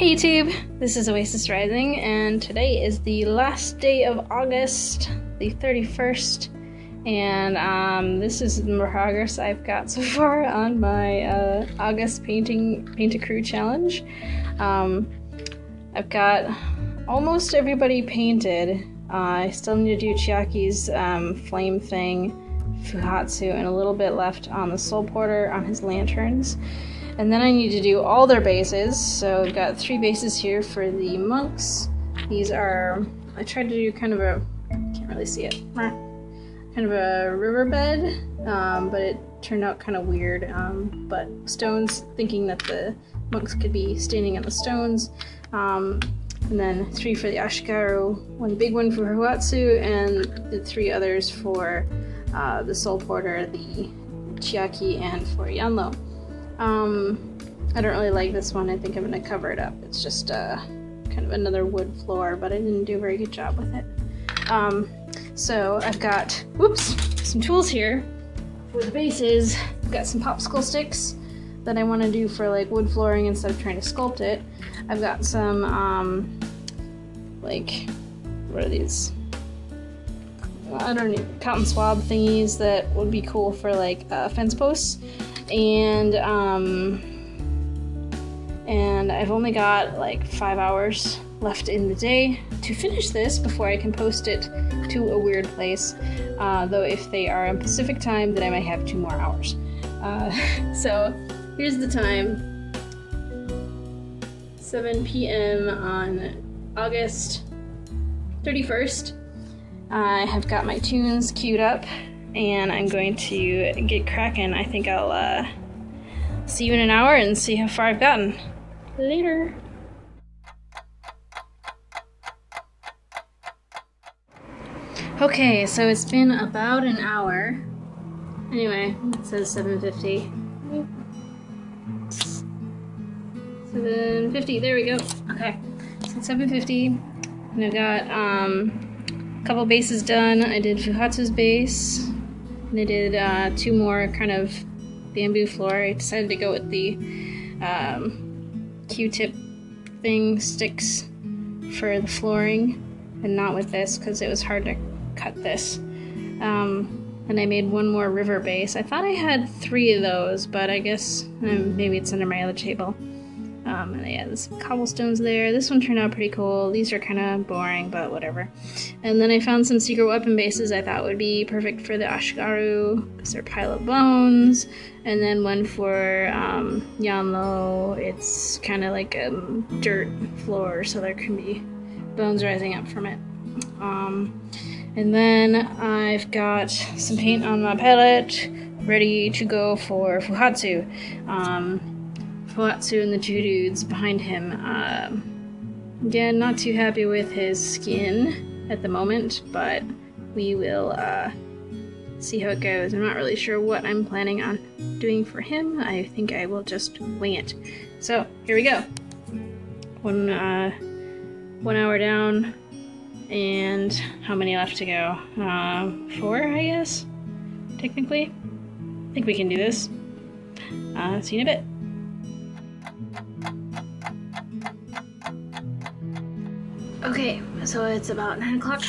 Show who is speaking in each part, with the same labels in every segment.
Speaker 1: Hey YouTube, this is Oasis Rising, and today is the last day of August, the 31st, and this is the progress I've got so far on my August Paint a Crew challenge. I've got almost everybody painted. I still need to do Chiaki's flame thing, Fuhatsu, and a little bit left on the Soul Porter on his lanterns. And then I need to do all their bases, so I've got 3 bases here for the monks. These are, I tried to do kind of a, can't really see it, kind of a riverbed, but it turned out kind of weird. But stones, thinking that the monks could be standing on the stones. And then 3 for the Ashigaru, 1 big one for Fuhatsu, and the 3 others for the Soul Porter, the Chiaki, and for Yanlo. I don't really like this one. I think I'm going to cover it up. It's just kind of another wood floor, but I didn't do a very good job with it. So I've got, whoops, some tools here for the bases. I've got some popsicle sticks that I want to do for like wood flooring instead of trying to sculpt it. I've got some, like, what are these? I don't know, cotton swab thingies that would be cool for like fence posts. And I've only got like 5 hours left in the day to finish this before I can post it to a weird place. Though if they are in Pacific time, then I might have 2 more hours. So here's the time. 7 p.m. on August 31st. I have got my tunes queued up, and I'm going to get cracking. I think I'll see you in an hour and see how far I've gotten. Later. Okay, so it's been about an hour. Anyway, it says 7:50. 7:50, there we go. Okay, so it's 7:50, and I've got a couple bases done. I did Fuhatsu's base, and I did 2 more kind of bamboo floor. I decided to go with the Q-tip thing sticks for the flooring, and not with this because it was hard to cut this. And I made 1 more river base. I thought I had 3 of those, but I guess maybe it's under my other table. And yeah, there's some cobblestones there. This one turned out pretty cool. These are kind of boring, but whatever. And then I found some secret weapon bases I thought would be perfect for the Ashigaru, because they're pile of bones. And then one for Yanlo. It's kind of like a dirt floor, so there can be bones rising up from it. And then I've got some paint on my palette, ready to go for Fuhatsu. Fuhatsu and the 2 dudes behind him. Again, not too happy with his skin at the moment, but we will see how it goes. I'm not really sure what I'm planning on doing for him. I think I will just wing it. So, here we go. 1 hour down, and how many left to go? 4, I guess? Technically? I think we can do this. See you in a bit. Okay, so it's about 9 o'clock,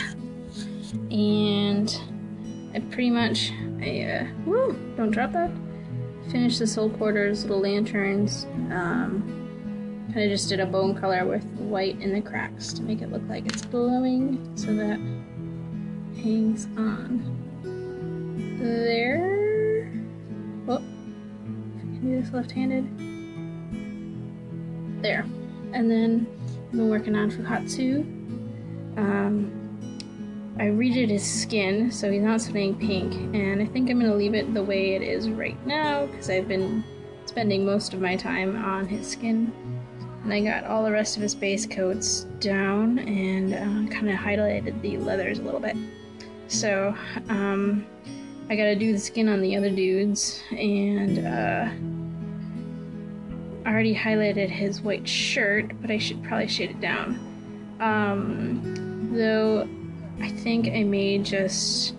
Speaker 1: and I pretty much, woo, don't drop that, finished the Soul Porter's little lanterns. Kind of just did a bone color with white in the cracks to make it look like it's glowing, so that hangs on there. Oh, if I can do this left-handed. There. And then I've been working on Fuhatsu. I redid his skin, so he's not spinning pink, and I think I'm going to leave it the way it is right now, because I've been spending most of my time on his skin. And I got all the rest of his base coats down, and kind of highlighted the leathers a little bit. So, I gotta do the skin on the other dudes, and I already highlighted his white shirt, but I should probably shade it down. Though I think I may just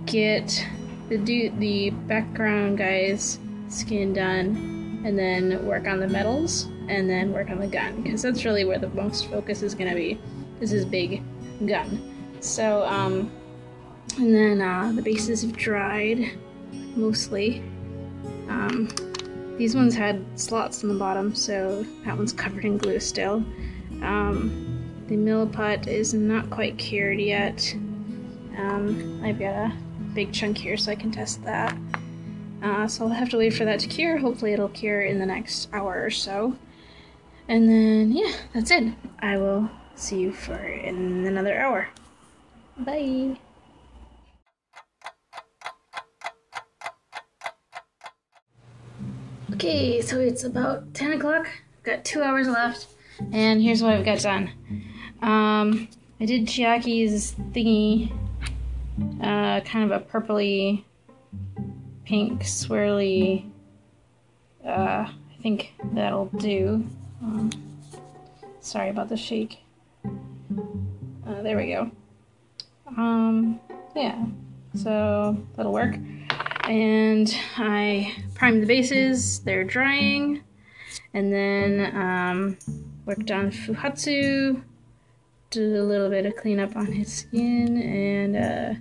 Speaker 1: get the background guy's skin done, and then work on the metals, and then work on the gun, because that's really where the most focus is gonna be, is this big gun. So, and then the bases have dried, mostly. These ones had slots in the bottom, so that one's covered in glue still. The milliput is not quite cured yet. I've got a big chunk here so I can test that. So I'll have to wait for that to cure. Hopefully it'll cure in the next hour or so. And then, yeah, that's it. I will see you in another hour. Bye! Okay, so it's about 10 o'clock. Got 2 hours left, and here's what I've got done. I did Chiaki's thingy, kind of a purpley, pink, swirly. I think that'll do. Sorry about the shake. There we go. Yeah, so that'll work. And I primed the bases, they're drying, and then worked on Fuhatsu, did a little bit of cleanup on his skin, and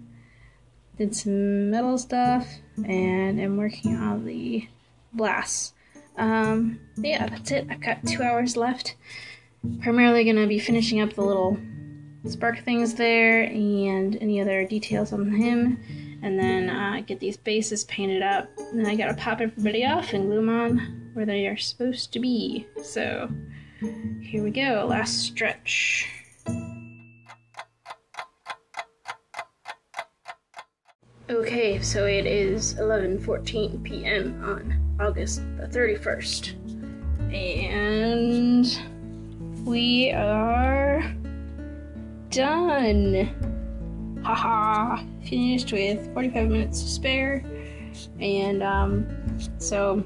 Speaker 1: did some metal stuff, and I'm working on the blasts. Yeah, that's it. I've got 2 hours left. Primarily gonna be finishing up the little spark things there, and any other details on him. And then get these bases painted up. And then I gotta pop everybody off and glue them on where they are supposed to be. So here we go, last stretch. Okay, so it is 11:14 p.m. on August the 31st. And we are done. Haha, finished with 45 minutes to spare, and so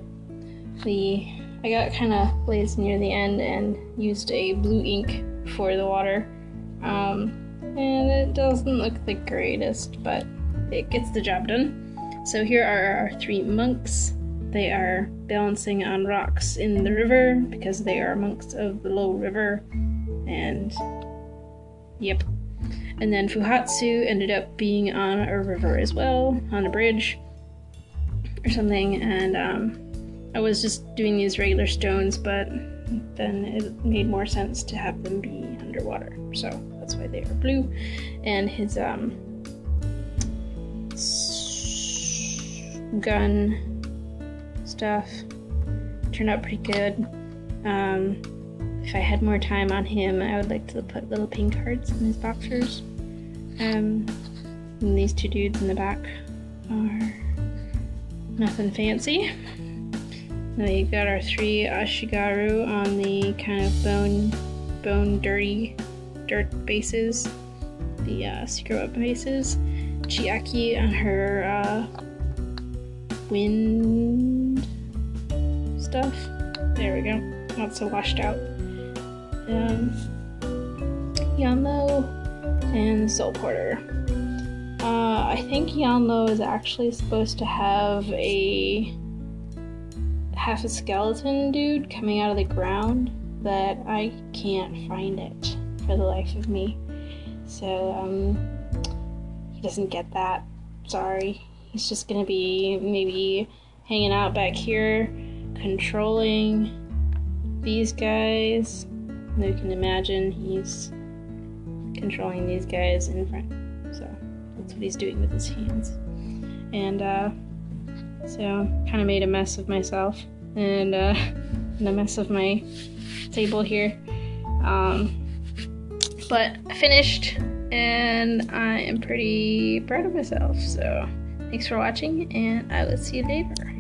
Speaker 1: I got kind of lazy near the end and used a blue ink for the water, and it doesn't look the greatest, but it gets the job done. So here are our 3 monks. They are balancing on rocks in the river because they are monks of the low river, and yep. And then Fuhatsu ended up being on a river as well, on a bridge or something, and I was just doing these regular stones, but then it made more sense to have them be underwater, so that's why they are blue. And his gun stuff turned out pretty good. If I had more time on him, I would like to put little pink hearts in his boxers. And these 2 dudes in the back are nothing fancy. Now you've got our 3 Ashigaru on the kind of bone dirt bases, the secret weapon bases. Chiaki on her wind stuff. There we go. Not so washed out. Yanlo and Soul Porter. I think Yanlo is actually supposed to have half a skeleton dude coming out of the ground, but I can't find it for the life of me. So he doesn't get that. Sorry. He's just gonna be maybe hanging out back here, controlling these guys. And you can imagine he's controlling these guys in front. So that's what he's doing with his hands. And so kind of made a mess of myself and a mess of my table here. But I finished, and I am pretty proud of myself. So thanks for watching, and I will see you later.